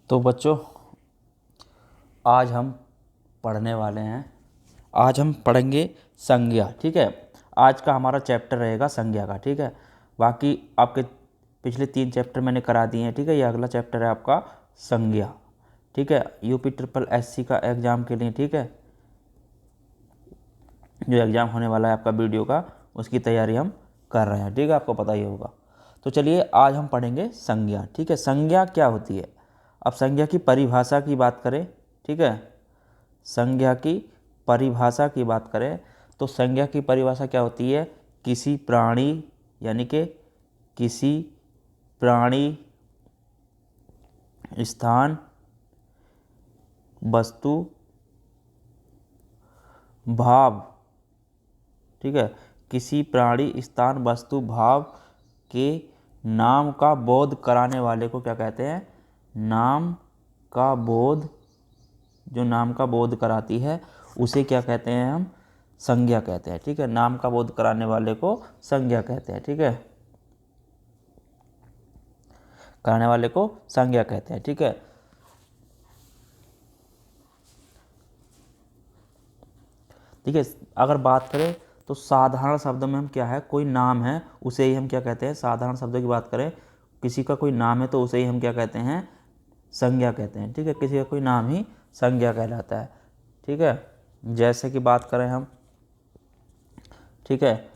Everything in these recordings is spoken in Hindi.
तो बच्चों, आज हम पढ़ने वाले हैं। आज हम पढ़ेंगे संज्ञा। ठीक है, आज का हमारा चैप्टर रहेगा संज्ञा का। ठीक है, बाकी आपके पिछले 3 चैप्टर मैंने करा दिए हैं। ठीक है, ये अगला चैप्टर है आपका संज्ञा। ठीक है, यूपी ट्रिपल एससी का एग्ज़ाम के लिए, ठीक है, जो एग्ज़ाम होने वाला है आपका वीडियो का, उसकी तैयारी हम कर रहे हैं। ठीक है, आपको पता ही होगा। तो चलिए आज हम पढ़ेंगे संज्ञा। ठीक है, संज्ञा क्या होती है। अब संज्ञा की परिभाषा की बात करें, ठीक है, संज्ञा की परिभाषा की बात करें तो संज्ञा की परिभाषा क्या होती है। किसी प्राणी यानी कि किसी प्राणी, स्थान, वस्तु, भाव, ठीक है, किसी प्राणी, स्थान, वस्तु, भाव के नाम का बोध कराने वाले को क्या कहते हैं। नाम का बोध, जो नाम का बोध कराती है उसे क्या कहते हैं, हम संज्ञा कहते हैं। ठीक है, नाम का बोध कराने वाले को संज्ञा कहते हैं। ठीक है, कराने वाले को संज्ञा कहते हैं। ठीक है, ठीक है, अगर बात करें तो साधारण शब्दों में हम क्या है, कोई नाम है उसे ही हम क्या कहते हैं। साधारण शब्दों की बात करें, किसी का कोई नाम है तो उसे ही हम क्या कहते हैं, संज्ञा कहते हैं। ठीक है, किसी का कोई नाम ही संज्ञा कहलाता है। ठीक है, जैसे कि बात करें हम, ठीक है,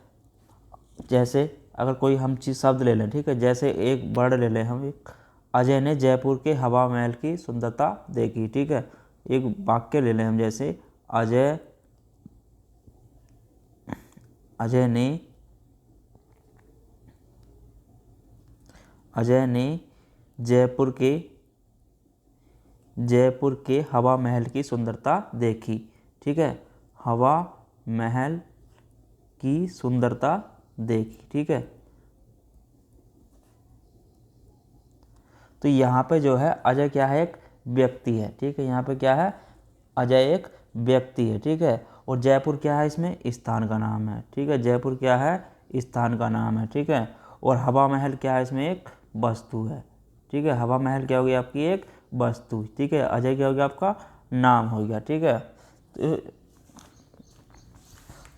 जैसे अगर कोई हम चीज़ शब्द ले लें, ठीक है, जैसे एक वर्ड ले लें हम, एक अजय ने जयपुर के हवा महल की सुंदरता देखी। ठीक है, एक वाक्य ले लें हम, जैसे अजय अजय ने अजय ने जयपुर के हवा महल की सुंदरता देखी। ठीक है, हवा महल की सुंदरता देखी। ठीक है, तो यहाँ पे जो है अजय क्या है, एक व्यक्ति है। ठीक है, यहाँ पे क्या है, अजय एक व्यक्ति है। ठीक है, और जयपुर क्या है, इसमें स्थान का नाम है। ठीक है, जयपुर क्या है, स्थान का नाम है। ठीक है, और हवा महल क्या है, इसमें एक वस्तु है। ठीक है, हवा महल क्या हो गया, आपकी एक वस्तु। ठीक है, अजय क्या हो गया, आपका नाम हो गया। ठीक है,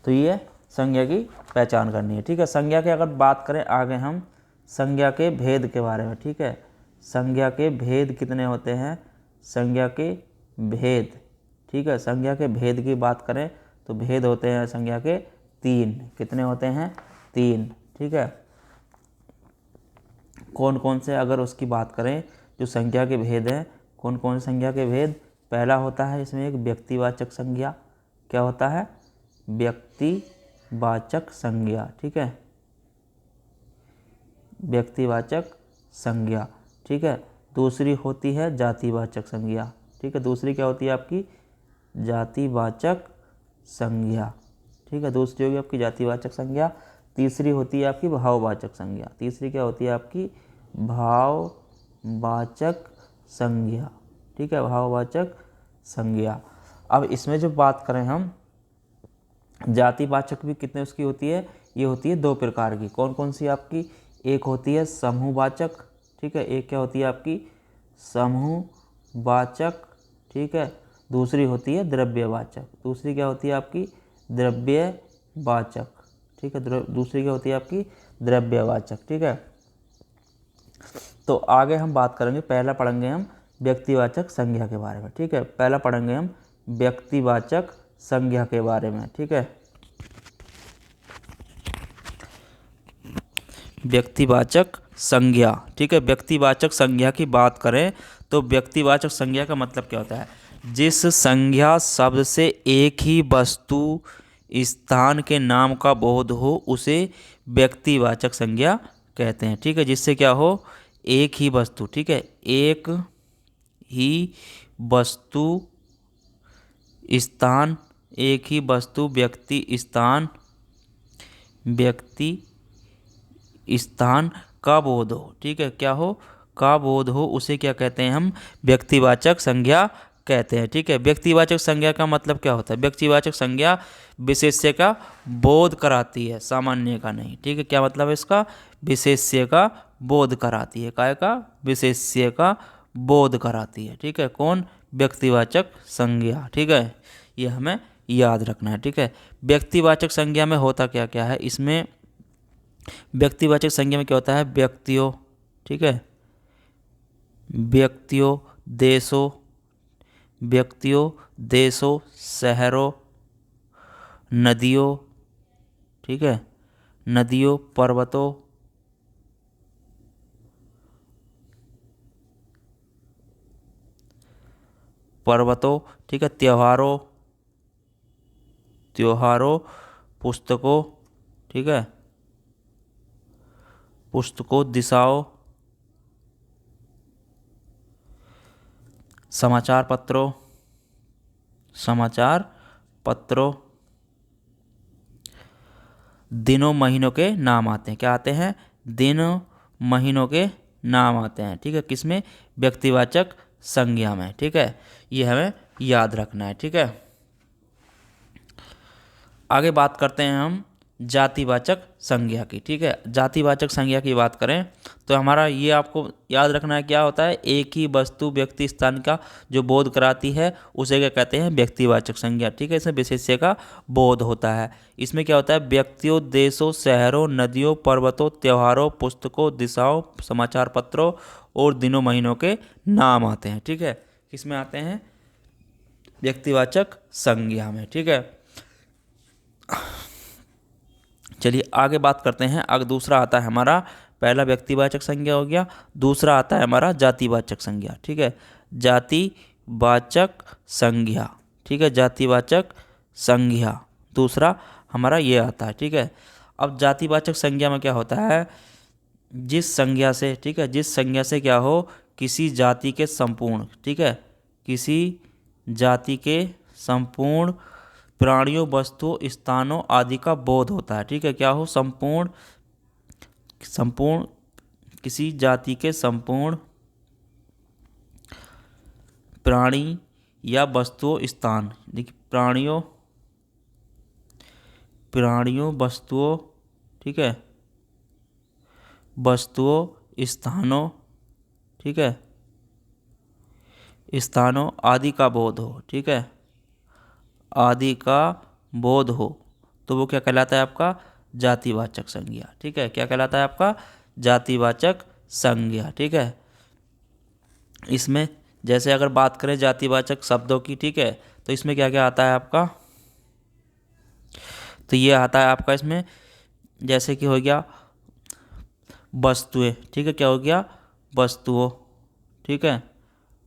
तो ये संज्ञा की पहचान करनी है। ठीक है, संज्ञा की अगर बात करें आगे हम संज्ञा के भेद के बारे में। ठीक है, संज्ञा के भेद कितने होते हैं, संज्ञा के भेद। ठीक है, संज्ञा के भेद की बात करें तो भेद होते हैं संज्ञा के 3। कितने होते हैं, 3। ठीक है, कौन कौन से, अगर उसकी बात करें जो संज्ञा के भेद हैं, कौन कौन से संज्ञा के भेद। पहला होता है इसमें एक व्यक्तिवाचक संज्ञा। क्या होता है, व्यक्तिवाचक संज्ञा। ठीक है, व्यक्तिवाचक संज्ञा। ठीक है, दूसरी होती है जातिवाचक संज्ञा। ठीक है, दूसरी क्या होती है आपकी, जातिवाचक संज्ञा। ठीक है, दूसरी होगी आपकी जातिवाचक संज्ञा। तीसरी होती है आपकी भाववाचक संज्ञा। तीसरी क्या होती है आपकी, भाववाचक संज्ञा। ठीक है, भाववाचक संज्ञा। अब इसमें जो बात करें हम, जातिवाचक भी कितने उसकी होती है, ये होती है 2 प्रकार की। कौन कौन सी आपकी, एक होती है समूहवाचक। ठीक है, एक क्या होती है आपकी, समूहवाचक। ठीक है, दूसरी होती है द्रव्यवाचक। दूसरी क्या होती है आपकी, द्रव्यवाचक। ठीक है, दूसरी क्या होती है आपकी, द्रव्यवाचक। ठीक है, तो आगे हम बात करेंगे, पहला पढ़ेंगे हम व्यक्तिवाचक संज्ञा के बारे में। ठीक है, पहला पढ़ेंगे हम व्यक्तिवाचक संज्ञा के बारे में। ठीक है, व्यक्तिवाचक संज्ञा। ठीक है, व्यक्तिवाचक संज्ञा की बात करें तो व्यक्तिवाचक संज्ञा का मतलब क्या होता है, जिस संज्ञा शब्द से एक ही वस्तु, स्थान के नाम का बोध हो उसे व्यक्तिवाचक संज्ञा कहते हैं। ठीक है, जिससे क्या हो, एक ही वस्तु। ठीक है, एक ही वस्तु, स्थान, एक ही वस्तु, व्यक्ति, स्थान, व्यक्ति, स्थान का बोध हो। ठीक है, क्या हो, का बोध हो, उसे क्या कहते हैं, हम व्यक्तिवाचक संज्ञा कहते हैं। ठीक है, व्यक्तिवाचक संज्ञा का मतलब क्या होता है, व्यक्तिवाचक संज्ञा विशेष्य का बोध कराती है, सामान्य का नहीं। ठीक है, क्या मतलब है इसका, विशेष्य का बोध कराती है, काय का, विशेष्य का बोध कराती है। ठीक है, कौन? व्यक्तिवाचक संज्ञा। ठीक है, ये हमें याद रखना है। ठीक है, व्यक्तिवाचक संज्ञा में होता क्या क्या है, इसमें व्यक्तिवाचक संज्ञा में क्या होता है, व्यक्तियों, ठीक है, व्यक्तियों, देशों, व्यक्तियों, देशों, शहरों, नदियों, ठीक है, नदियों, पर्वतों, पर्वतों, ठीक है, त्योहारों, त्योहारों, पुस्तकों, ठीक है, पुस्तकों, दिशाओं, समाचार पत्रों, समाचार पत्रों, दिनों महीनों के नाम आते हैं। क्या आते हैं? दिनों महीनों के नाम आते हैं। ठीक है, किसमें? व्यक्तिवाचक संज्ञा में। ठीक है, ये हमें याद रखना है। ठीक है, आगे बात करते हैं हम जातिवाचक संज्ञा की। ठीक है, जातिवाचक संज्ञा की बात करें तो हमारा ये आपको याद रखना है, क्या होता है? एक ही वस्तु, व्यक्ति, स्थान का जो बोध कराती है उसे क्या कहते हैं? व्यक्तिवाचक संज्ञा। ठीक है, इसमें विशेष्य का बोध होता है। इसमें क्या होता है? व्यक्तियों, देशों, शहरों, नदियों, पर्वतों, त्योहारों, पुस्तकों, दिशाओं, समाचार पत्रों और दिनों महीनों के नाम आते हैं। ठीक है, किसमें आते हैं? व्यक्तिवाचक संज्ञा में। ठीक है, चलिए आगे बात करते हैं। आगे दूसरा आता है हमारा, पहला व्यक्तिवाचक संज्ञा हो गया, दूसरा आता है हमारा जातिवाचक संज्ञा। ठीक है, जातिवाचक संज्ञा। ठीक है, जातिवाचक संज्ञा दूसरा हमारा ये आता है। ठीक है, अब जातिवाचक संज्ञा में क्या होता है? जिस संज्ञा से, ठीक है, जिस संज्ञा से क्या हो, किसी जाति के संपूर्ण, ठीक है, किसी जाति के संपूर्ण प्राणियों, वस्तुओं, स्थानों आदि का बोध होता है। ठीक है, क्या हो? संपूर्ण, संपूर्ण, किसी जाति के संपूर्ण प्राणी या वस्तुओं, स्थान, देखिए प्राणियों, प्राणियों, वस्तुओं, ठीक है, वस्तुओं, स्थानों, ठीक है, स्थानों आदि का बोध हो। ठीक है, आदि का बोध हो तो वो क्या कहलाता है? आपका जातिवाचक संज्ञा। ठीक है, क्या कहलाता है? आपका जातिवाचक संज्ञा। ठीक है, इसमें जैसे अगर बात करें जातिवाचक शब्दों की, ठीक है, तो इसमें क्या क्या आता है आपका? तो ये आता है आपका इसमें, जैसे कि हो गया वस्तुएं। ठीक है, क्या हो गया? वस्तुओं, ठीक है,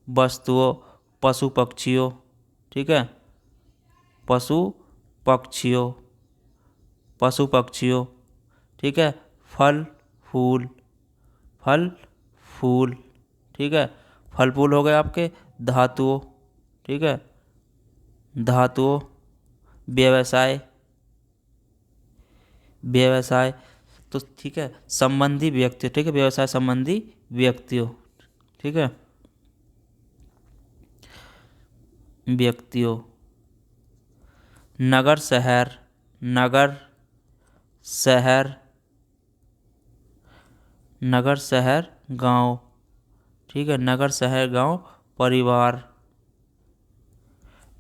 वस्तुओं, पशु पक्षियों, ठीक है, पशु पक्षियों, पशु पक्षियों, ठीक है, फल फूल, फल फूल, ठीक है, फल फूल हो गए आपके, धातुओं, ठीक है, धातुओं, व्यवसाय, व्यवसाय, तो ठीक है, संबंधी व्यक्ति, ठीक है, व्यवसाय संबंधी व्यक्तियों, ठीक है, व्यक्तियों, नगर शहर, नगर शहर, नगर शहर गांव, ठीक है, नगर शहर गांव, परिवार,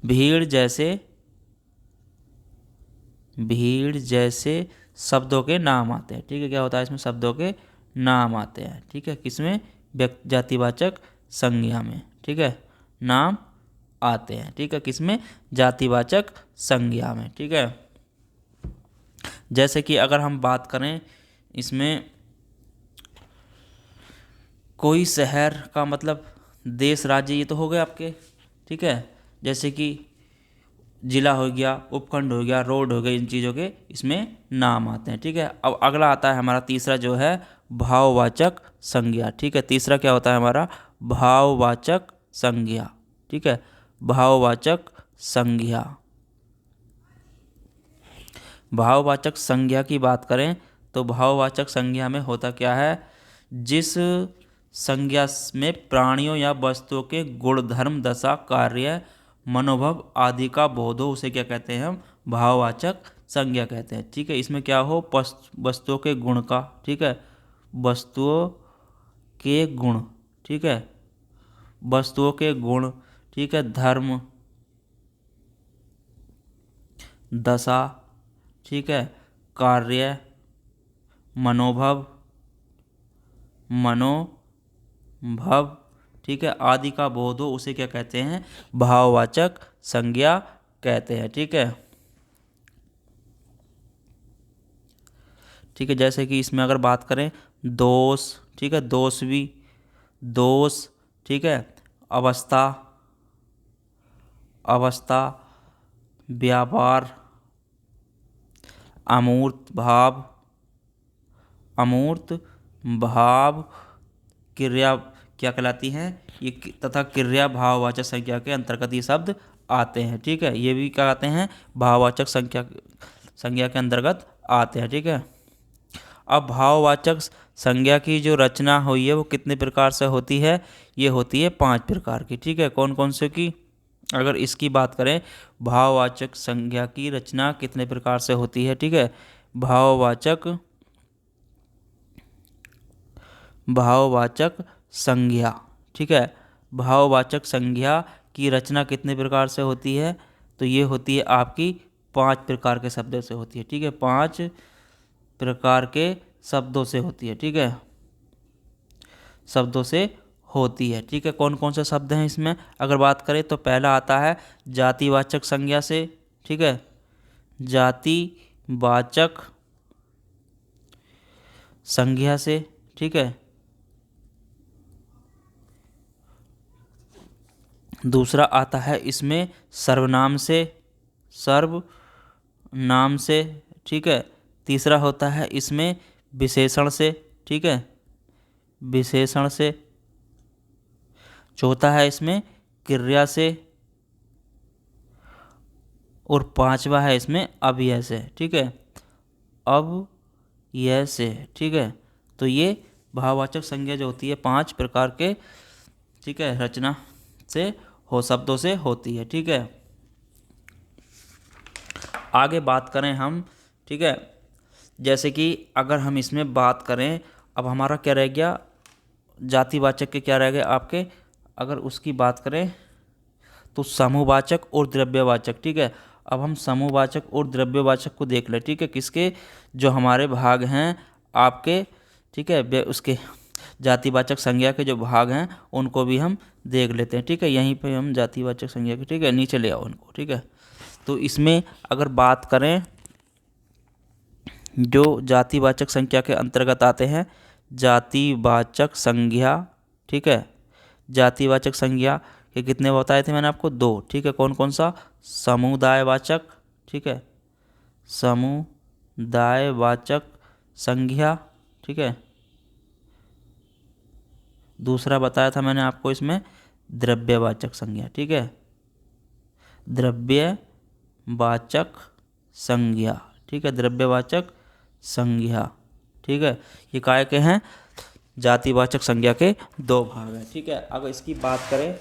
भीड़ जैसे, भीड़ जैसे शब्दों के नाम आते हैं। ठीक है, क्या होता है? इसमें शब्दों के नाम आते हैं। ठीक है, किसमें? जातिवाचक संज्ञा में। ठीक है, नाम आते हैं। ठीक है, किसमें? जातिवाचक संज्ञा में। ठीक है, जैसे कि अगर हम बात करें इसमें, कोई शहर का मतलब देश, राज्य, ये तो हो गए आपके। ठीक है, जैसे कि जिला हो गया, उपखंड हो गया, रोड हो गए, इन चीज़ों के इसमें नाम आते हैं। ठीक है, अब अगला आता है हमारा तीसरा जो है भाववाचक संज्ञा। ठीक है, तीसरा क्या होता है हमारा? भाववाचक संज्ञा। ठीक है, भाववाचक संज्ञा। भाववाचक संज्ञा की बात करें तो भाववाचक संज्ञा में होता क्या है? जिस संज्ञा में प्राणियों या वस्तुओं के गुणधर्म, दशा, कार्य, मनोभाव आदि का बोध हो उसे क्या कहते हैं? हम भाववाचक संज्ञा कहते हैं। ठीक है, इसमें क्या हो? वस्तुओं के गुण का, ठीक है, वस्तुओं के गुण, ठीक है, वस्तुओं के गुण, ठीक है, धर्म, दशा, ठीक है, कार्य, मनोभव, मनोभव, ठीक है, आदि का बोध हो, उसे क्या कहते हैं? भाववाचक संज्ञा कहते हैं। ठीक है, ठीक है, जैसे कि इसमें अगर बात करें दोष, ठीक है, दोष भी, दोष, ठीक है, अवस्था, अवस्था, व्यापार, अमूर्त भाव, अमूर्त भाव, क्रिया क्या कहलाती हैं ये, तथा क्रिया भाववाचक संज्ञा के अंतर्गत ये शब्द आते हैं। ठीक है, ये भी क्या आते हैं? भाववाचक संज्ञा के अंतर्गत आते हैं। ठीक है, अब भाववाचक संज्ञा की जो रचना हुई है वो कितने प्रकार से होती है? ये होती है 5 प्रकार की। ठीक है, कौन कौन से की? अगर इसकी बात करें, भाववाचक संज्ञा की रचना कितने प्रकार से होती है? ठीक है, भाववाचक संज्ञा, ठीक है, भाववाचक संज्ञा की रचना कितने प्रकार से होती है? तो ये होती है आपकी 5 प्रकार के शब्दों से होती है। ठीक है, 5 प्रकार के शब्दों से होती है। ठीक है, शब्दों से होती है। ठीक है, कौन कौन से शब्द हैं इसमें? अगर बात करें तो पहला आता है जातिवाचक संज्ञा से। ठीक है, जातिवाचक संज्ञा से। ठीक है, दूसरा आता है इसमें सर्वनाम से, सर्वनाम से। ठीक है, तीसरा होता है इसमें विशेषण से। ठीक है, विशेषण से। चौथा है इसमें क्रिया से, और पांचवा है इसमें अव्यय से। ठीक है, अव्यय से। ठीक है, तो ये भाववाचक संज्ञा जो होती है 5 प्रकार के, ठीक है, रचना से हो, शब्दों से होती है। ठीक है, आगे बात करें हम, ठीक है, जैसे कि अगर हम इसमें बात करें, अब हमारा क्या रह गया? जातिवाचक के क्या रह गए आपके? अगर उसकी बात करें तो समूहवाचक और द्रव्यवाचक। ठीक है, अब हम समूहवाचक और द्रव्यवाचक को देख लें। ठीक है, किसके जो हमारे भाग हैं आपके, ठीक है, उसके जातिवाचक संज्ञा के जो भाग हैं उनको भी हम देख लेते हैं। ठीक है, यहीं पे हम जातिवाचक संज्ञा के, ठीक है, नीचे ले आओ उनको। ठीक है, तो इसमें अगर बात करें जो जातिवाचक संज्ञा के अंतर्गत आते हैं, जातिवाचक संज्ञा, ठीक है, जातिवाचक संज्ञा के कितने बताए थे मैंने आपको? 2। ठीक है, कौन कौन सा? समुदायवाचक, ठीक है, समुदायवाचक संज्ञा। ठीक है, दूसरा बताया था मैंने आपको इसमें द्रव्यवाचक संज्ञा। ठीक है, द्रव्यवाचक संज्ञा। ठीक है, द्रव्यवाचक संज्ञा। ठीक है, ये काय के हैं? जातिवाचक संज्ञा के 2 भाग हैं। ठीक है, अगर इसकी बात करें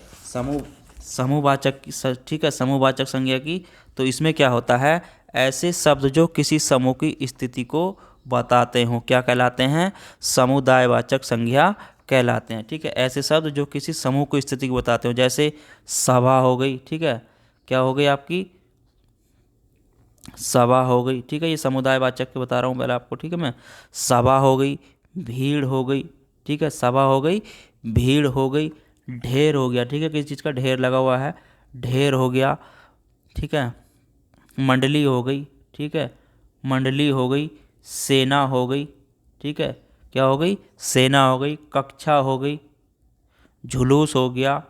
समूहवाचक की, ठीक है, समूहवाचक संज्ञा की, तो इसमें क्या होता है? ऐसे शब्द जो किसी समूह की स्थिति को बताते हों क्या कहलाते हैं? समुदायवाचक संज्ञा कहलाते हैं। ठीक है, ऐसे शब्द जो किसी समूह की स्थिति को बताते हो, जैसे सभा हो गई। ठीक है, क्या हो गई आपकी? सभा हो गई। ठीक है, ये समुदायवाचक के बता रहा हूँ पहले आपको। ठीक है, मैं सभा हो गई, भीड़ हो गई। ठीक है, सभा हो गई, भीड़ हो गई, ढेर हो गया। ठीक है, किसी चीज़ का ढेर लगा हुआ है, ढेर हो गया। ठीक है, मंडली हो गई। ठीक है, मंडली हो गई, सेना हो गई। ठीक है, क्या हो गई? सेना हो गई, कक्षा हो गई, जुलूस हो गया,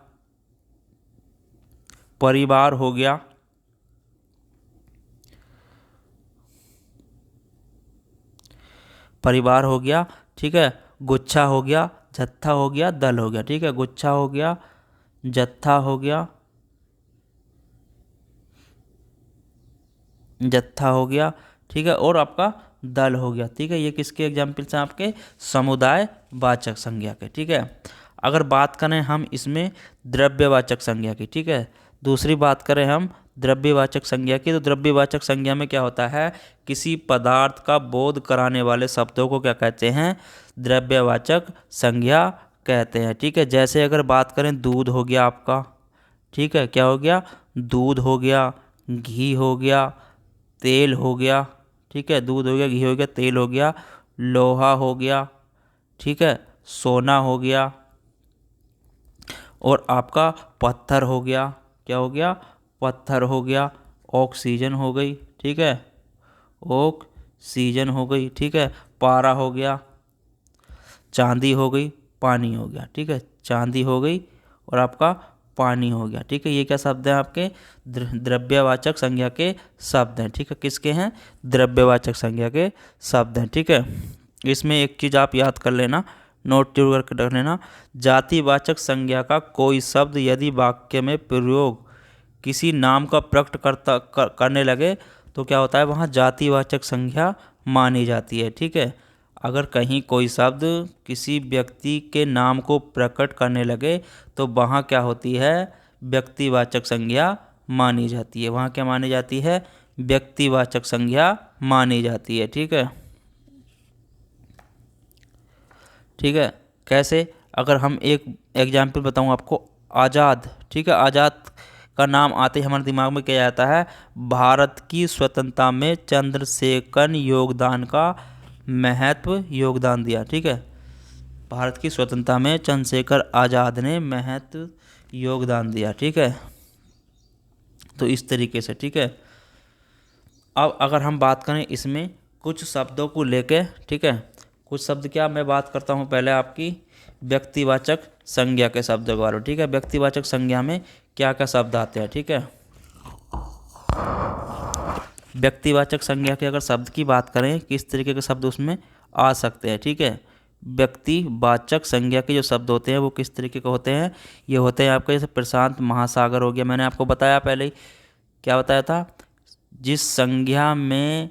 परिवार हो गया, परिवार हो गया। ठीक है, गुच्छा हो गया, जत्था हो गया, दल हो गया। ठीक है, गुच्छा हो गया, जत्था हो गया, जत्था हो गया। ठीक है, और आपका दल हो गया। ठीक है, ये किसके एग्जाम्पल्स हैं? आपके समुदायवाचक संज्ञा के। ठीक है, अगर बात करें हम इसमें द्रव्यवाचक संज्ञा की, ठीक है, दूसरी बात करें हम द्रव्यवाचक संज्ञा की, तो द्रव्यवाचक संज्ञा में क्या होता है? किसी पदार्थ का बोध कराने वाले शब्दों को क्या कहते हैं? द्रव्यवाचक संज्ञा कहते हैं। ठीक है, जैसे अगर बात करें दूध हो गया आपका, ठीक है, क्या हो गया, दूध हो गया, घी हो गया, तेल हो गया, ठीक है, दूध हो गया, घी हो गया, तेल हो गया, लोहा हो गया, ठीक है, सोना हो गया, और आपका पत्थर हो गया, क्या हो गया, पत्थर हो गया, ऑक्सीजन हो गई, ठीक है, ऑक्सीजन हो गई, ठीक है, पारा हो गया, चांदी हो गई, पानी हो गया, ठीक है, चांदी हो गई और आपका पानी हो गया। ठीक है, ये क्या शब्द हैं आपके, द्रव्यवाचक संज्ञा के शब्द हैं। ठीक है, किसके हैं, द्रव्यवाचक संज्ञा के शब्द हैं। ठीक है, इसमें एक चीज़ आप याद कर लेना, नोट जरूर करके रख लेना, जातिवाचक संज्ञा का कोई शब्द यदि वाक्य में प्रयोग किसी नाम का प्रकट करने लगे तो क्या होता है, वहाँ जातिवाचक संज्ञा मानी जाती है। ठीक है, अगर कहीं कोई शब्द किसी व्यक्ति के नाम को प्रकट करने लगे तो वहाँ क्या होती है, व्यक्तिवाचक संज्ञा मानी जाती है। वहाँ क्या मानी जाती है, व्यक्तिवाचक संज्ञा मानी जाती है। ठीक है, ठीक है, कैसे, अगर हम एक एग्जाम्पल बताऊँ आपको, आज़ाद। ठीक है, आज़ाद का नाम आते ही हमारे दिमाग में क्या आता है, भारत की स्वतंत्रता में चंद्रशेखर योगदान का महत्व योगदान दिया। ठीक है, भारत की स्वतंत्रता में चंद्रशेखर आज़ाद ने महत्व योगदान दिया। ठीक है, तो इस तरीके से। ठीक है, अब अगर हम बात करें इसमें कुछ शब्दों को लेके, ठीक है, कुछ शब्द, क्या मैं बात करता हूँ पहले आपकी व्यक्तिवाचक संज्ञा के शब्दों के बारे में। ठीक है, व्यक्तिवाचक संज्ञा में क्या क्या शब्द आते हैं। ठीक है, व्यक्तिवाचक संज्ञा के अगर शब्द की बात करें, किस तरीके के शब्द उसमें आ सकते हैं। ठीक है, व्यक्तिवाचक संज्ञा के जो शब्द होते हैं वो किस तरीके के होते हैं, ये होते हैं आपके, जैसे प्रशांत महासागर हो गया, मैंने आपको बताया पहले ही, क्या बताया था, जिस संज्ञा में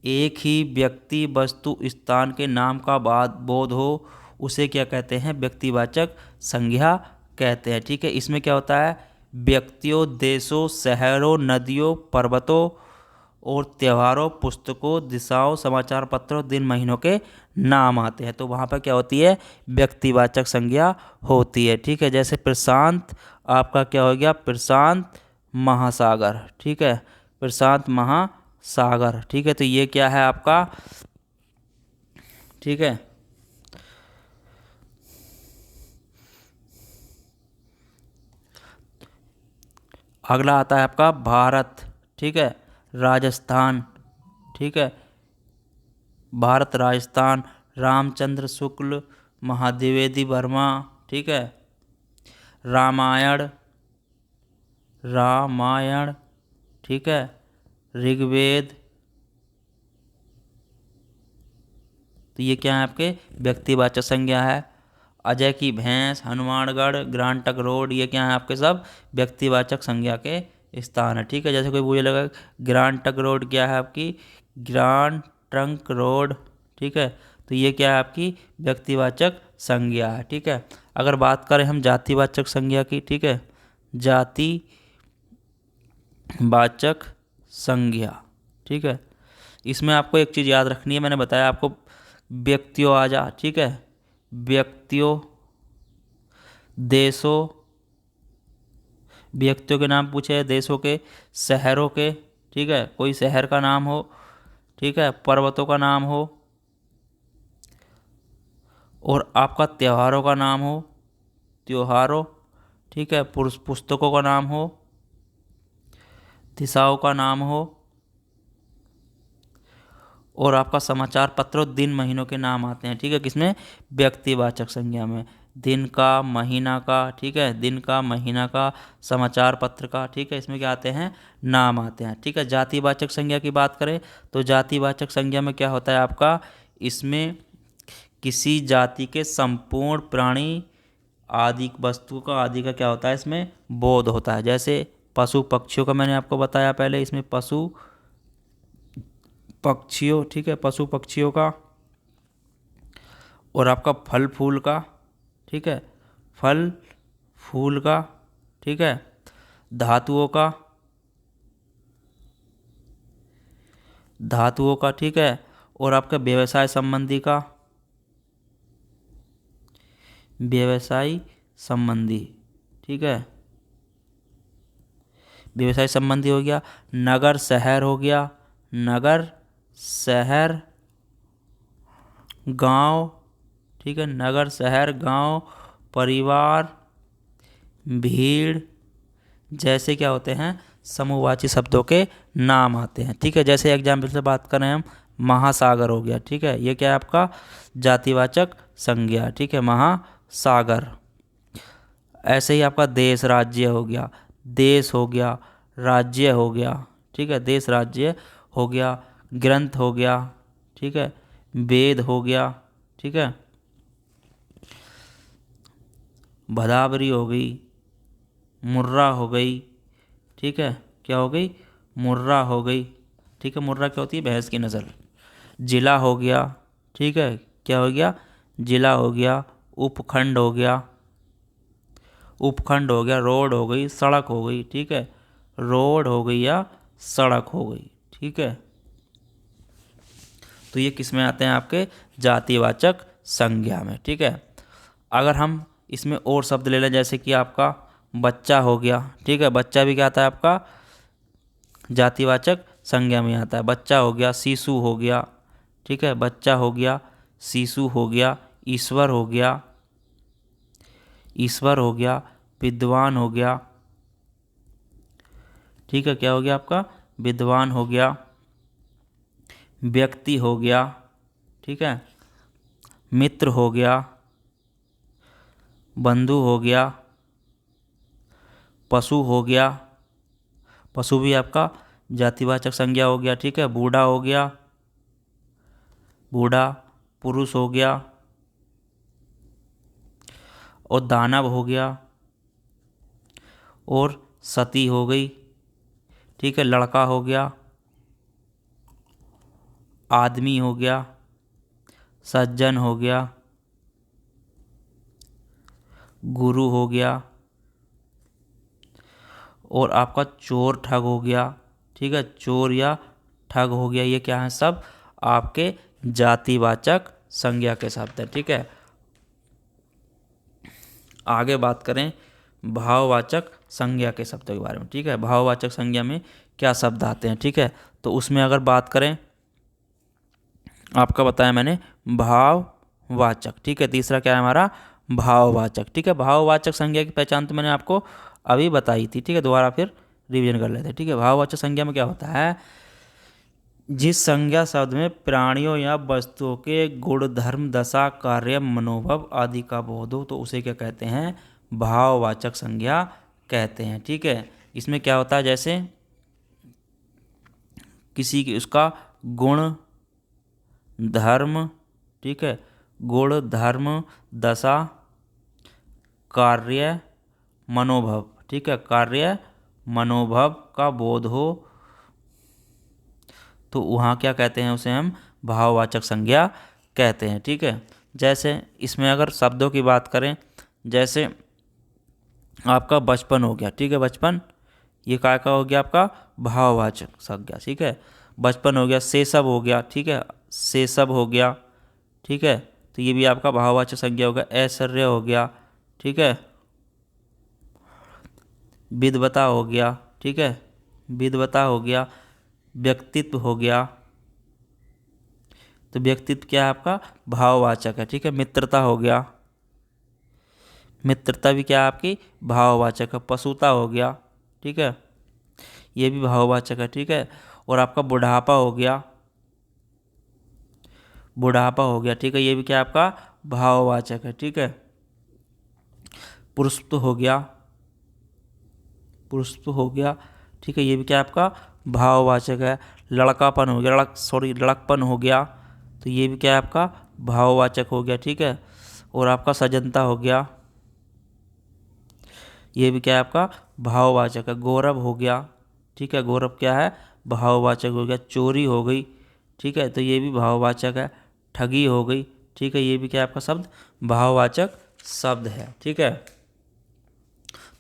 एक ही व्यक्ति वस्तु स्थान के नाम का बोध हो उसे क्या कहते हैं, व्यक्तिवाचक संज्ञा कहते हैं। ठीक है, इसमें क्या होता है, व्यक्तियों, देशों, शहरों, नदियों, पर्वतों और त्योहारों, पुस्तकों, दिशाओं, समाचार पत्रों, दिन, महीनों के नाम आते हैं। तो वहाँ पर क्या होती है, व्यक्तिवाचक संज्ञा होती है। ठीक है, जैसे प्रशांत, आपका क्या हो गया, प्रशांत महासागर। ठीक है, प्रशांत महासागर। ठीक है, तो ये क्या है आपका, ठीक है, अगला आता है आपका भारत। ठीक है, राजस्थान। ठीक है, भारत, राजस्थान, रामचंद्र शुक्ल, महाद्विवेदी वर्मा। ठीक है, रामायण, रामायण। ठीक है, ऋग्वेद। तो ये क्या है आपके, व्यक्तिवाचक संज्ञा है। अजय की भैंस, हनुमानगढ़, ग्रांड ट्रंक रोड, ये क्या है आपके सब व्यक्तिवाचक संज्ञा के स्थान है। ठीक है, जैसे कोई मुझे लगा ग्रांड ट्रंक रोड क्या है आपकी, ग्रांड ट्रंक रोड। ठीक है, तो ये क्या है आपकी व्यक्तिवाचक संज्ञा है। ठीक है, अगर बात करें हम जातिवाचक संज्ञा की, ठीक है, जातिवाचक संज्ञा। ठीक है, इसमें आपको एक चीज़ याद रखनी है, मैंने बताया आपको व्यक्तियों आ जा। ठीक है, व्यक्तियों, देशों, व्यक्तियों के नाम पूछे, देशों के, शहरों के। ठीक है, कोई शहर का नाम हो, ठीक है, पर्वतों का नाम हो, और आपका त्योहारों का नाम हो, त्योहारों। ठीक है, पुस्तकों का नाम हो, दिशाओं का नाम हो, और आपका समाचार पत्रों, दिन, महीनों के नाम आते हैं। ठीक है, किसमें, व्यक्तिवाचक संज्ञा में, दिन का, महीना का। ठीक है, दिन का, महीना का, समाचार पत्र का। ठीक है, इसमें क्या आते हैं, नाम आते हैं। ठीक है, जातिवाचक संज्ञा की बात करें तो जातिवाचक संज्ञा में क्या होता है आपका, इसमें किसी जाति के संपूर्ण प्राणी आदि वस्तु का, आदि का क्या होता है, इसमें बोध होता है। जैसे पशु पक्षियों का मैंने आपको बताया पहले, इसमें पशु पक्षियों। ठीक है, पशु पक्षियों का, और आपका फल फूल का। ठीक है, फल फूल का। ठीक है, धातुओं का, धातुओं का। ठीक है, और आपका व्यवसाय संबंधी का, व्यवसाय संबंधी, ठीक है, व्यवसाय संबंधी हो गया। नगर शहर हो गया, नगर शहर गांव, ठीक है, नगर शहर गांव परिवार भीड़ जैसे क्या होते हैं समूहवाची शब्दों के नाम आते हैं, ठीक है। जैसे एग्जाम्पल से बात करें हम, महासागर हो गया, ठीक है, ये क्या है आपका जातिवाचक संज्ञा, ठीक है, महासागर। ऐसे ही आपका देश राज्य हो गया, देश हो गया, राज्य हो गया, ठीक है, देश राज्य हो गया, ग्रंथ हो गया, ठीक है, वेद हो गया, ठीक है, भदावरी हो गई, मुर्रा हो गई, ठीक है, क्या हो गई मुर्रा हो गई, ठीक है, मुर्रा क्या होती है भैंस की नस्ल। जिला हो गया, ठीक है, क्या हो गया जिला हो गया, उपखंड हो गया, उपखंड हो गया, रोड हो गई, सड़क हो गई, ठीक है, रोड हो गई या सड़क हो गई, ठीक है। तो ये किस में आते हैं आपके जातिवाचक संज्ञा में, ठीक है। अगर हम इसमें और शब्द ले लें जैसे कि आपका बच्चा हो गया, ठीक है, बच्चा भी क्या आता है आपका जातिवाचक संज्ञा में आता है। बच्चा हो गया, शिशु हो गया, ठीक है, बच्चा हो गया, शिशु हो गया, ईश्वर हो गया, ईश्वर हो गया, विद्वान हो गया, ठीक है, क्या हो गया आपका विद्वान हो गया, व्यक्ति हो गया, ठीक है, मित्र हो गया, बंधु हो गया, पशु हो गया, पशु भी आपका जातिवाचक संज्ञा हो गया, ठीक है, बूढ़ा हो गया, बूढ़ा, पुरुष हो गया, और दानव हो गया, और सती हो गई, ठीक है, लड़का हो गया, आदमी हो गया, सज्जन हो गया, गुरु हो गया, और आपका चोर ठग हो गया, ठीक है, चोर या ठग हो गया। ये क्या है सब आपके जातिवाचक संज्ञा के शब्द हैं, ठीक है। आगे बात करें भाववाचक संज्ञा के शब्दों के बारे में, ठीक है। भाववाचक संज्ञा में क्या शब्द आते हैं, ठीक है, तो उसमें अगर बात करें आपका बताया मैंने भाववाचक, ठीक है, तीसरा क्या है हमारा भाववाचक, ठीक है। भाववाचक संज्ञा की पहचान तो मैंने आपको अभी बताई थी, ठीक है, दोबारा फिर रिवीजन कर लेते हैं, ठीक है। भाववाचक संज्ञा में क्या होता है, जिस संज्ञा शब्द में प्राणियों या वस्तुओं के गुण धर्म दशा कार्य मनोभाव आदि का बोध हो तो उसे क्या कहते हैं भाववाचक संज्ञा कहते हैं, ठीक है। इसमें क्या होता है जैसे किसी की उसका गुण धर्म, ठीक है, गुण धर्म दशा कार्य मनोभाव, ठीक है, कार्य मनोभाव का बोध हो तो वहाँ क्या कहते हैं उसे हम भाववाचक संज्ञा कहते हैं, ठीक है। जैसे इसमें अगर शब्दों की बात करें जैसे आपका बचपन हो गया, ठीक है, बचपन ये काय का हो गया आपका भाववाचक संज्ञा, ठीक है, बचपन हो गया। शैशव हो गया, ठीक है, शैशव हो गया, ठीक है, तो ये भी आपका भाववाचक संज्ञा हो गया। ऐश्वर्य हो गया, ठीक है, विद्वता हो गया, ठीक है, विद्वता हो गया। व्यक्तित्व हो गया, तो व्यक्तित्व क्या है आपका भाववाचक है, ठीक है। मित्रता हो गया, मित्रता भी क्या है आपकी भाववाचक है। पशुता हो गया, ठीक है, ये भी भाववाचक है, ठीक है। और आपका बुढ़ापा हो गया, बुढ़ापा हो गया, ठीक है, ये भी क्या है आपका भाववाचक है, ठीक है। पुरुषत्व हो गया, पुरुषत्व हो गया, ठीक है, ये भी क्या है आपका भाववाचक है। लड़कापन हो गया, लड़कपन हो गया, तो ये भी क्या है आपका भाववाचक हो गया, ठीक है। और आपका सजनता हो गया, ये भी क्या है आपका भाववाचक है। गौरव हो गया, ठीक है, गौरव क्या है भाववाचक हो गया। चोरी हो गई, ठीक है, तो ये भी भाववाचक है। ठगी हो गई, ठीक है, ये भी क्या है आपका शब्द भाववाचक शब्द है, ठीक है।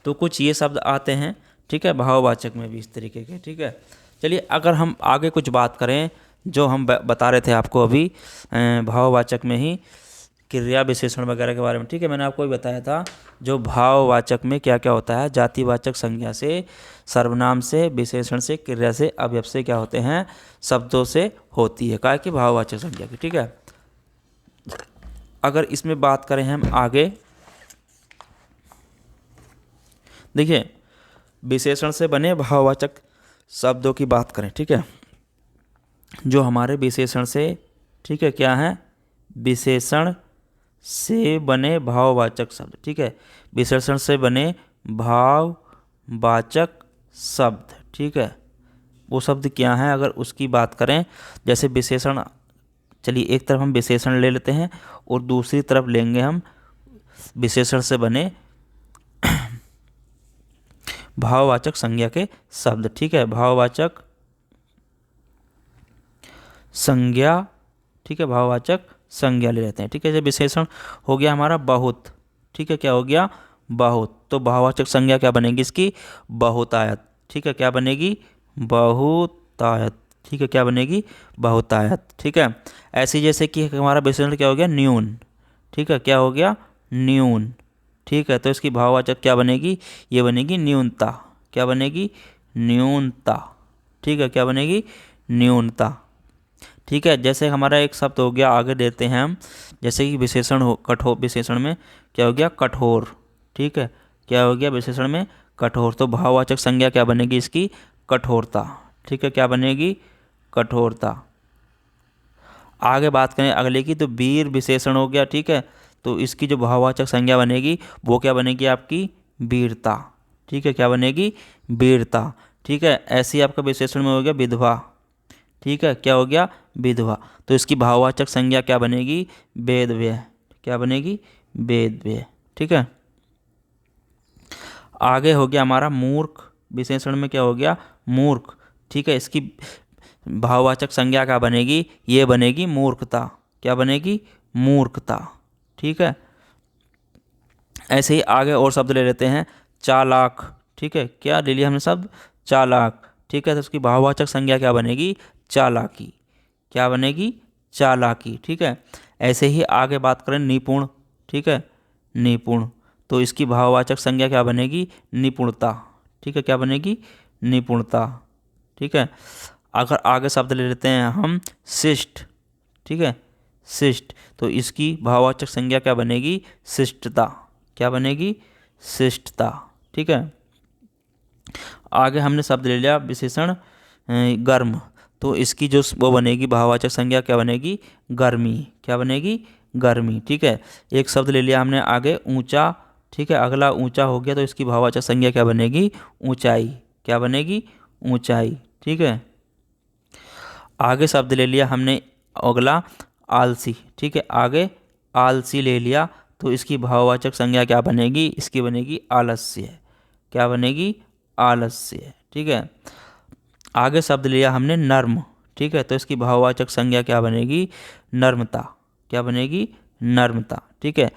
तो कुछ ये शब्द आते हैं, ठीक है, भाववाचक में भी इस तरीके के, ठीक है। चलिए अगर हम आगे कुछ बात करें जो हम बता रहे थे आपको अभी भाववाचक में ही क्रिया विशेषण वगैरह के बारे में। ठीक है, मैंने आपको भी बताया था जो भाववाचक में क्या क्या होता है, जातिवाचक संज्ञा से, सर्वनाम से, विशेषण से, क्रिया से, अवयव से क्या होते हैं, शब्दों से होती है, क्या कि भाववाचक संज्ञा की। ठीक है, अगर इसमें बात करें हम आगे, देखिए विशेषण से बने भाववाचक शब्दों की बात करें। ठीक है, जो हमारे विशेषण से, ठीक है, क्या है, विशेषण से बने भाववाचक शब्द। ठीक है, विशेषण से बने भाववाचक शब्द। ठीक है, वो शब्द क्या हैं, अगर उसकी बात करें, जैसे विशेषण, चलिए एक तरफ हम विशेषण ले लेते हैं और दूसरी तरफ लेंगे हम विशेषण से बने भाववाचक संज्ञा के शब्द। ठीक है, भाववाचक संज्ञा, ठीक है, भाववाचक संज्ञा ले लेते हैं। ठीक है, जब विशेषण हो गया हमारा बहुत, ठीक है, क्या हो गया, बहुत, तो भाववाचक संज्ञा क्या बनेगी इसकी, बहुतायत। ठीक है, क्या बनेगी, बहुतायत। ठीक है, क्या बनेगी, बहुतायत। ठीक है, ऐसे जैसे कि हमारा विशेषण क्या हो गया, न्यून। ठीक है, क्या हो गया, न्यून। ठीक है, तो इसकी भाववाचक क्या बनेगी, ये बनेगी न्यूनता। क्या बनेगी, न्यूनता। ठीक है, क्या बनेगी, न्यूनता। ठीक है, जैसे हमारा एक शब्द हो गया, आगे देते हैं हम, जैसे कि विशेषण हो, कठोर, विशेषण में क्या हो गया, कठोर। ठीक है, क्या हो गया, विशेषण में कठोर, तो भाववाचक संज्ञा क्या बनेगी इसकी, कठोरता। ठीक है, क्या बनेगी, कठोरता। आगे बात करें अगले की, तो वीर विशेषण हो गया। ठीक है, तो इसकी जो भाववाचक संज्ञा बनेगी वो क्या बनेगी आपकी, वीरता। ठीक है, क्या बनेगी, वीरता। ठीक है, ऐसे ही आपका विशेषण में हो गया विधवा। ठीक है, क्या हो गया, विधवा, तो इसकी भाववाचक संज्ञा क्या बनेगी, वेदव्य। क्या बनेगी, वेदव्य। ठीक है, आगे हो गया हमारा मूर्ख, विशेषण में क्या हो गया, मूर्ख। ठीक है, इसकी भाववाचक संज्ञा क्या बनेगी, ये बनेगी मूर्खता। क्या बनेगी, मूर्खता। ठीक है, ऐसे ही आगे और शब्द ले लेते हैं, चालाक। ठीक है, क्या ले लिया हमने शब्द, चालाक। ठीक है, तो उसकी भाववाचक संज्ञा क्या बनेगी, चालाकी। क्या बनेगी, चालाकी। ठीक है, ऐसे ही आगे बात करें निपुण। ठीक है, निपुण, तो इसकी भाववाचक संज्ञा क्या बनेगी, निपुणता। ठीक है, क्या बनेगी, निपुणता। ठीक है, अगर आगे शब्द ले लेते हैं हम शिष्ट। ठीक है, शिष्ट, तो इसकी भाववाचक संज्ञा क्या बनेगी, शिष्टता। क्या बनेगी, शिष्टता। ठीक है, आगे हमने शब्द ले लिया विशेषण गर्म, तो इसकी जो वो बनेगी भाववाचक संज्ञा क्या बनेगी, गर्मी। क्या बनेगी, गर्मी। ठीक है, एक शब्द ले लिया हमने आगे ऊंचा। ठीक है, अगला ऊंचा हो गया, तो इसकी भाववाचक संज्ञा क्या बनेगी, ऊंचाई। क्या बनेगी, ऊंचाई। ठीक है, आगे शब्द ले लिया हमने अगला आलसी। ठीक है, आगे आलसी ले लिया, तो इसकी भाववाचक संज्ञा क्या बनेगी, इसकी बनेगी आलस्य। क्या बनेगी, आलस्य। ठीक है, आगे शब्द लिया हमने नर्म। ठीक है, तो इसकी भाववाचक संज्ञा क्या बनेगी, नर्मता। क्या बनेगी, नर्मता। ठीक है,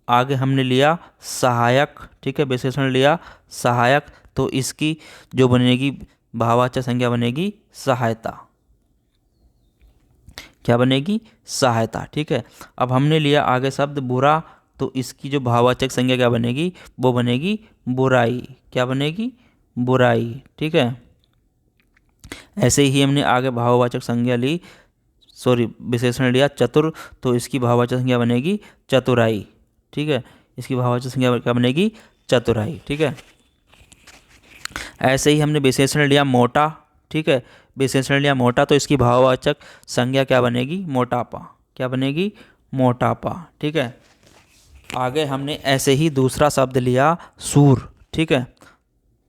आगे हमने लिया सहायक। ठीक है, विशेषण लिया सहायक, तो इसकी जो बनेगी भाववाचक संज्ञा बनेगी सहायता। क्या बनेगी, सहायता। ठीक है, अब हमने लिया आगे शब्द बुरा, तो इसकी जो भाववाचक संज्ञा क्या बनेगी, वो बनेगी बुराई। क्या बनेगी, बुराई। ठीक है, ऐसे ही हमने आगे भाववाचक संज्ञा ली, सॉरी विशेषण लिया चतुर, तो इसकी भाववाचक संज्ञा बनेगी चतुराई। ठीक है, इसकी भाववाचक संज्ञा क्या बनेगी, चतुराई। ठीक है, ऐसे ही हमने विशेषण लिया मोटा। ठीक है, विशेषण लिया मोटा, तो इसकी भाववाचक संज्ञा क्या बनेगी, मोटापा। क्या बनेगी, मोटापा। ठीक है, आगे हमने ऐसे ही दूसरा शब्द लिया सूर। ठीक है,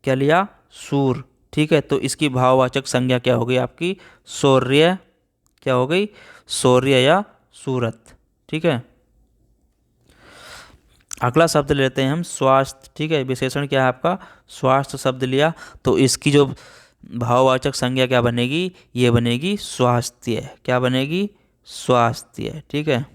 क्या लिया, सूर। ठीक है, तो इसकी भाववाचक संज्ञा क्या हो गई आपकी, शौर्य। क्या हो गई, शौर्य या सूरत। ठीक है, अगला शब्द लेते हैं हम स्वास्थ्य। ठीक है, विशेषण क्या है आपका, स्वास्थ्य शब्द लिया, तो इसकी जो भाववाचक संज्ञा क्या बनेगी, ये बनेगी स्वास्थ्य। क्या बनेगी, स्वास्थ्य। ठीक है,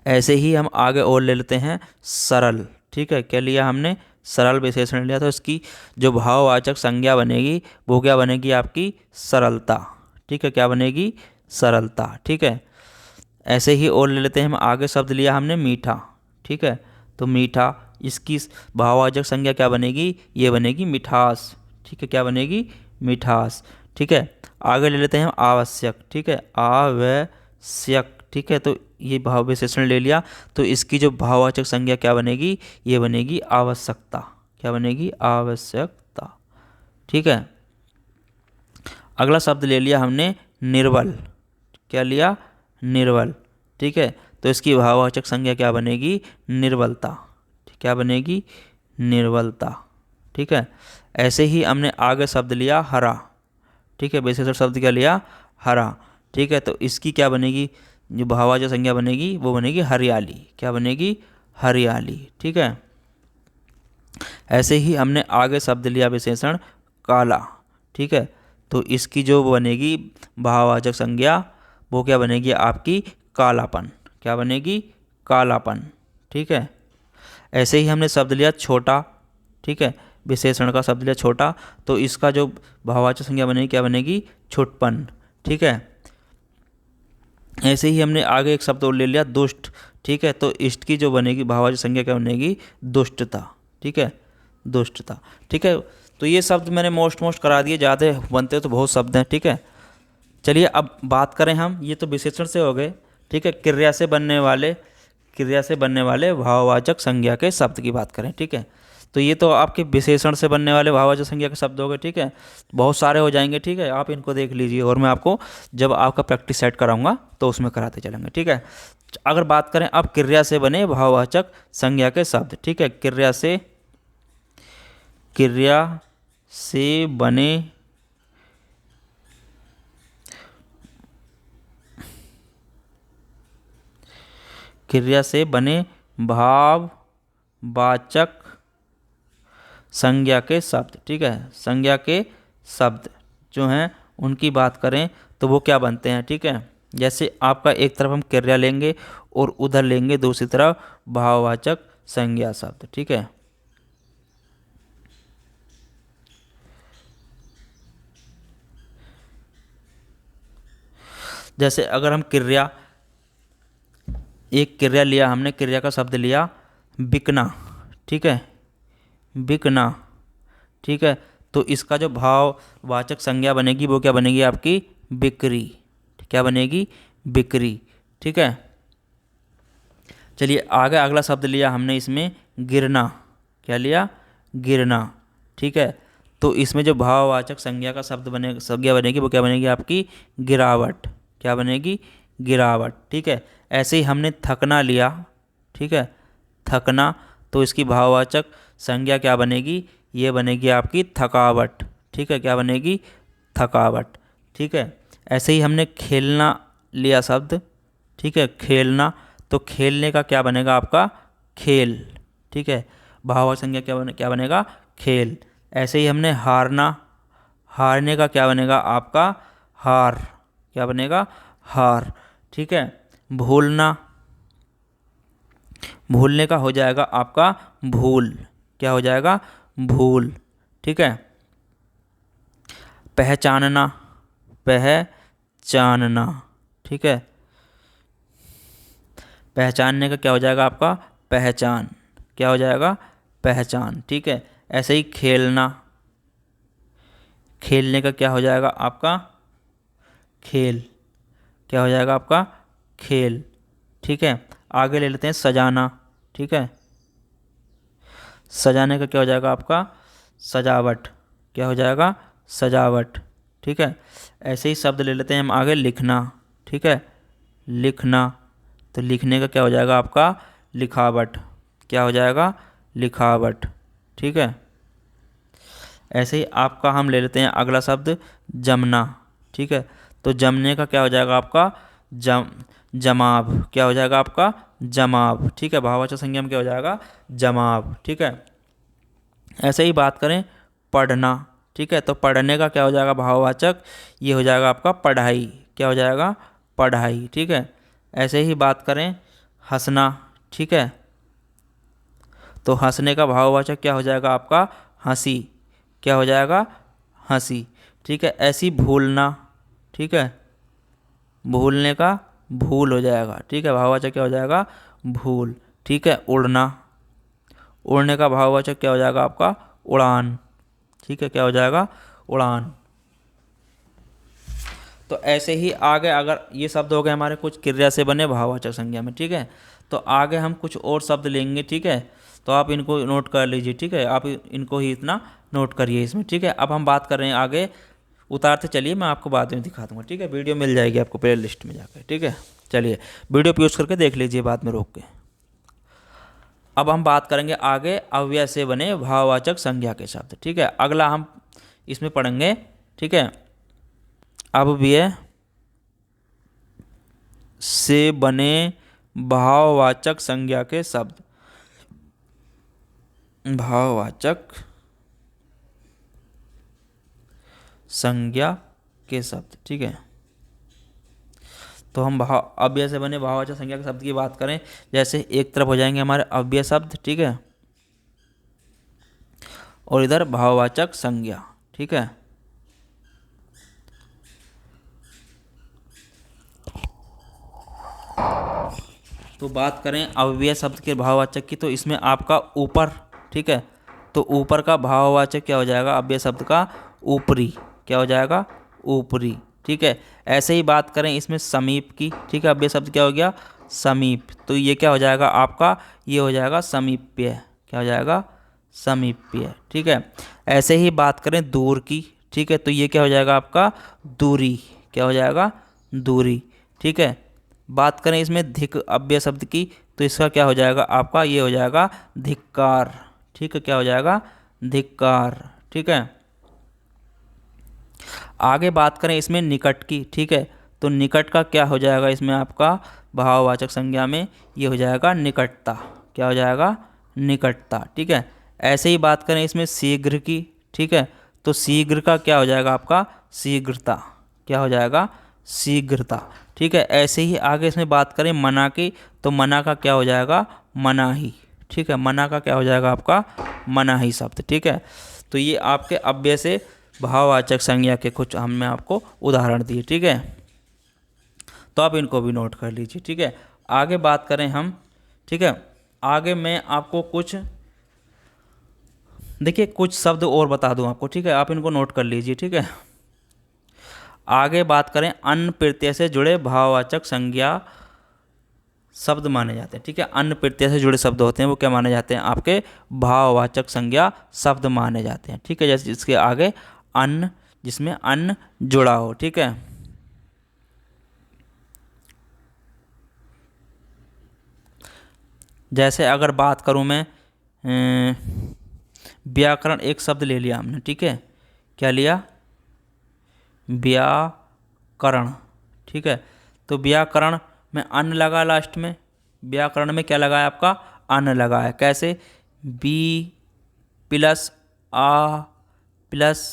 ऐसे ही हम आगे और ले लेते हैं सरल। ठीक है, क्या लिया हमने, सरल विशेषण लिया, तो इसकी जो भाववाचक संज्ञा बनेगी वो क्या बनेगी आपकी, सरलता। ठीक है, क्या बनेगी, सरलता। ठीक है, ऐसे ही और ले लेते हैं हम आगे शब्द लिया हमने मीठा, ठीक है। तो मीठा, इसकी भाववाचक संज्ञा क्या बनेगी, ये बनेगी मिठास, ठीक है। क्या बनेगी, मिठास, ठीक है। आगे ले लेते हैं हम आवश्यक, ठीक है, आवश्यक, ठीक है। तो ये भाव विशेषण ले लिया, तो इसकी जो भाववाचक संज्ञा क्या बनेगी, ये बनेगी आवश्यकता, क्या बनेगी, आवश्यकता, ठीक है। अगला शब्द ले लिया हमने निर्बल, क्या लिया, निर्बल, ठीक है। तो इसकी भाववाचक संज्ञा क्या बनेगी, निर्बलता, क्या बनेगी, निर्बलता, ठीक है। ऐसे ही हमने आगे शब्द लिया हरा, ठीक है, विशेषण शब्द क्या लिया, हरा, ठीक है। तो इसकी क्या बनेगी, जो भाववाचक संज्ञा बनेगी वो बनेगी हरियाली, क्या बनेगी, हरियाली, ठीक है। ऐसे ही हमने आगे शब्द लिया विशेषण काला, ठीक है। तो इसकी जो बनेगी भाववाचक संज्ञा वो क्या बनेगी आपकी, कालापन, क्या बनेगी, कालापन, ठीक है। ऐसे ही हमने शब्द लिया छोटा, ठीक है, विशेषण का शब्द लिया छोटा, तो इसका जो भाववाचक संज्ञा बनेगी क्या बनेगी, छोटपन, ठीक है। ऐसे ही हमने आगे एक शब्द और ले लिया दुष्ट, ठीक है। तो इष्ट की जो बनेगी भाववाचक संज्ञा क्या बनेगी, दुष्टता, ठीक है, दुष्टता, ठीक है। तो ये शब्द मैंने मोस्ट करा दिए, ज़्यादा बनते तो बहुत शब्द हैं, ठीक है। चलिए अब बात करें हम, ये तो विशेषण से हो गए, ठीक है। क्रिया से बनने वाले भाववाचक संज्ञा के शब्द की बात करें, ठीक है। तो ये तो आपके विशेषण से बनने वाले भाववाचक संज्ञा के शब्द हो गए, ठीक है। बहुत सारे हो जाएंगे, ठीक है। आप इनको देख लीजिए और मैं आपको जब आपका प्रैक्टिस सेट कराऊंगा तो उसमें कराते चलेंगे, ठीक है। अगर बात करें अब क्रिया से बने भाववाचक संज्ञा के शब्द, ठीक है। क्रिया से बने भाववाचक संज्ञा के शब्द, ठीक है। संज्ञा के शब्द जो हैं उनकी बात करें तो वो क्या बनते हैं, ठीक है। जैसे आपका एक तरफ हम क्रिया लेंगे और उधर लेंगे दूसरी तरफ भाववाचक संज्ञा शब्द, ठीक है। जैसे अगर हम एक क्रिया लिया हमने, क्रिया का शब्द लिया बिकना, ठीक है, बिकना, ठीक है। तो इसका जो भाववाचक संज्ञा बनेगी वो क्या बनेगी आपकी, बिक्री, क्या बनेगी, बिक्री, ठीक है। चलिए आगे अगला शब्द लिया हमने इसमें गिरना, क्या लिया, गिरना, ठीक है। तो इसमें जो भाववाचक संज्ञा का संज्ञा बनेगी वो क्या बनेगी आपकी, गिरावट, क्या बनेगी, गिरावट, ठीक है। ऐसे ही हमने थकना लिया, ठीक है, थकना, तो इसकी भाववाचक संज्ञा क्या बनेगी, ये बनेगी आपकी थकावट, ठीक है, क्या बनेगी, थकावट, ठीक है। ऐसे ही हमने खेलना लिया शब्द, ठीक है, खेलना, तो खेलने का क्या बनेगा आपका, खेल, ठीक है, भाववाचक संज्ञा क्या बनेगा, खेल। ऐसे ही हमने हारना, हारने का क्या बनेगा आपका, हार, क्या बनेगा, हार, ठीक है। भूलना, भूलने का हो जाएगा आपका भूल, क्या हो जाएगा, भूल, ठीक है। पहचानना, पहचानना, ठीक है, पहचानने का क्या हो जाएगा आपका, पहचान, क्या हो जाएगा, पहचान, ठीक है। ऐसे ही खेलना, खेलने का क्या हो जाएगा आपका, खेल, क्या हो जाएगा आपका, खेल, ठीक है। आगे ले लेते हैं सजाना, ठीक है, सजाने का क्या हो जाएगा आपका, सजावट, क्या हो जाएगा, सजावट, ठीक है। ऐसे ही शब्द ले लेते हैं हम आगे लिखना, ठीक है, लिखना, तो लिखने का क्या हो जाएगा आपका, लिखावट, क्या हो जाएगा, लिखावट, ठीक है। ऐसे ही आपका हम ले लेते हैं अगला शब्द जमना, ठीक है। तो जमने का क्या हो जाएगा आपका, जमाव, क्या हो जाएगा आपका, जमाव, ठीक है। भाववाचक संज्ञा में क्या हो जाएगा, जमाव, ठीक है। ऐसे ही बात करें पढ़ना, ठीक है, तो पढ़ने का क्या हो जाएगा भाववाचक, ये हो जाएगा आपका पढ़ाई, क्या हो जाएगा, पढ़ाई, ठीक है। ऐसे ही बात करें हंसना, ठीक है, तो हंसने का भाववाचक क्या हो जाएगा आपका, हंसी, क्या हो जाएगा, हंसी, ठीक है। ऐसी भूलना, ठीक है, भूलने का भूल हो जाएगा। ठीक है, भाववाचक क्या हो जाएगा? भूल। ठीक है, उड़ना, उड़ने का भाववाचक क्या हो जाएगा आपका? उड़ान। ठीक है, क्या हो जाएगा? उड़ान। तो ऐसे ही आगे, अगर ये शब्द हो गए हमारे कुछ क्रिया से बने भाववाचक संज्ञा में। ठीक है, तो आगे हम कुछ और शब्द लेंगे। ठीक है, तो आप इनको नोट कर लीजिए। ठीक है, आप इनको ही इतना नोट करिए इसमें। ठीक है, अब हम बात कर रहे हैं आगे, उतारते चलिए, मैं आपको बाद में दिखा दूंगा। ठीक है, वीडियो मिल जाएगी आपको प्ले लिस्ट में जाकर। ठीक है, चलिए वीडियो पॉज करके देख लीजिए बाद में रोक के। अब हम बात करेंगे आगे अव्यय से बने भाववाचक संज्ञा के शब्द। ठीक है, अगला हम इसमें पढ़ेंगे। ठीक है, अव्यय से बने भाववाचक संज्ञा के शब्द। भाववाचक संज्ञा के शब्द। ठीक है, तो हम अव्यय से बने भाववाचक संज्ञा के शब्द की बात करें, जैसे एक तरफ हो जाएंगे हमारे अव्यय शब्द। ठीक है, और इधर भाववाचक संज्ञा। ठीक है, तो बात करें अव्यय शब्द के भाववाचक की, तो इसमें आपका ऊपर। ठीक है, तो ऊपर का भाववाचक क्या हो जाएगा अव्यय शब्द का? ऊपरी। क्या हो जाएगा? ऊपरी। ठीक है, ऐसे ही बात करें इसमें समीप की। ठीक है, अव्यय शब्द क्या हो गया? समीप। तो ये क्या हो जाएगा आपका? ये हो जाएगा समीप्य। क्या हो जाएगा? समीप्य। ठीक है, ऐसे ही बात करें दूर की। ठीक है, तो ये क्या हो जाएगा आपका? दूरी। क्या हो जाएगा? दूरी। ठीक है, बात करें इसमें धिक अव्यय शब्द की, तो इसका क्या हो जाएगा आपका? ये हो जाएगा धिक्कार। ठीक है, क्या हो जाएगा? धिक्कार। ठीक है, आगे बात करें इसमें निकट की। ठीक है, तो निकट का क्या हो जाएगा इसमें आपका? भाववाचक संज्ञा में ये हो जाएगा निकटता। क्या हो जाएगा? निकटता। ठीक है, ऐसे ही बात करें इसमें शीघ्र की। ठीक है, तो शीघ्र का क्या हो जाएगा आपका? शीघ्रता। क्या हो जाएगा? शीघ्रता। ठीक है, ऐसे ही आगे इसमें बात करें मना की, तो मना का क्या हो जाएगा? मनाही। ठीक है, मना का क्या हो जाएगा आपका? मनाही शब्द। ठीक है, तो ये आपके अव्यय से भाववाचक संज्ञा के कुछ हमने आपको उदाहरण दिए। ठीक है, तो आप इनको भी नोट कर लीजिए। ठीक है, आगे बात करें हम। ठीक है, आगे मैं आपको कुछ, देखिए कुछ शब्द और बता दूं आपको। ठीक है, आप इनको नोट कर लीजिए। ठीक है, आगे बात करें अन्न प्रत्यय से जुड़े भाववाचक संज्ञा शब्द माने जाते हैं। ठीक है, अन्न प्रत्यय से जुड़े शब्द होते हैं, वो क्या माने जाते हैं? आपके भाववाचक संज्ञा शब्द माने जाते हैं। ठीक है, जैसे इसके आगे अन्न, जिसमें अन्न जुड़ा हो। ठीक है, जैसे अगर बात करूं मैं, व्याकरण एक शब्द ले लिया हमने। ठीक है, क्या लिया? व्याकरण। ठीक है, तो व्याकरण में अन्न लगा लास्ट में। व्याकरण में क्या लगा है आपका? अन्न लगा है। कैसे? बी प्लस आ प्लस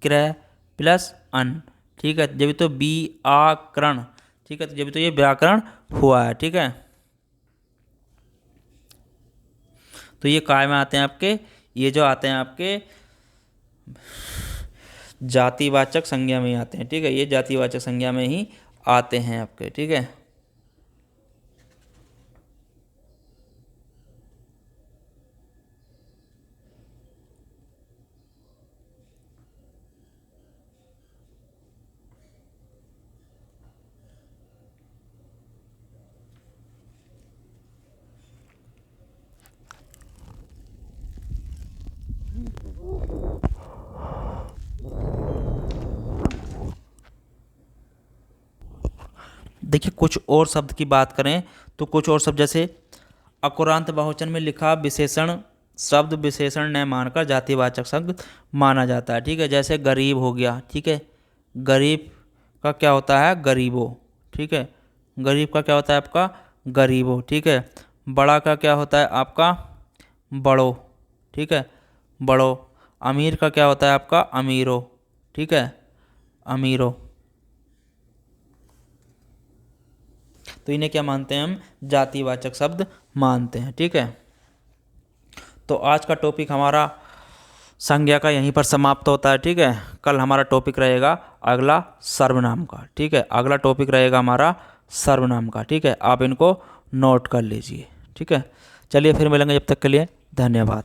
क्रय प्लस अन्न। ठीक है, जब तो बी आ करण। ठीक है, तो जब तो ये व्याकरण हुआ है। ठीक है, तो ये काय में आते हैं आपके? ये जो आते हैं आपके जातिवाचक संज्ञा में ही आते हैं। ठीक है, ये जातिवाचक संज्ञा में ही आते हैं आपके। ठीक है, देखिए कुछ और शब्द की बात करें, तो कुछ और शब्द जैसे अकुरांत बहुवचन में लिखा विशेषण शब्द विशेषण न मानकर जातिवाचक शब्द माना जाता है। ठीक है, जैसे गरीब हो गया। ठीक है, गरीब का क्या होता है? गरीबो। ठीक है, गरीब का क्या होता है आपका? गरीबो। ठीक है, बड़ा का क्या होता है आपका? बड़ो। ठीक है, बड़ो। अमीर का क्या होता है आपका? अमीरो। ठीक है, अमीरो। तो इन्हें क्या मानते हैं हम? जातिवाचक शब्द मानते हैं। ठीक है, तो आज का टॉपिक हमारा संज्ञा का यहीं पर समाप्त होता है। ठीक है, कल हमारा टॉपिक रहेगा अगला सर्वनाम का। ठीक है, अगला टॉपिक रहेगा हमारा सर्वनाम का। ठीक है, आप इनको नोट कर लीजिए। ठीक है, चलिए फिर मिलेंगे, जब तक के लिए धन्यवाद।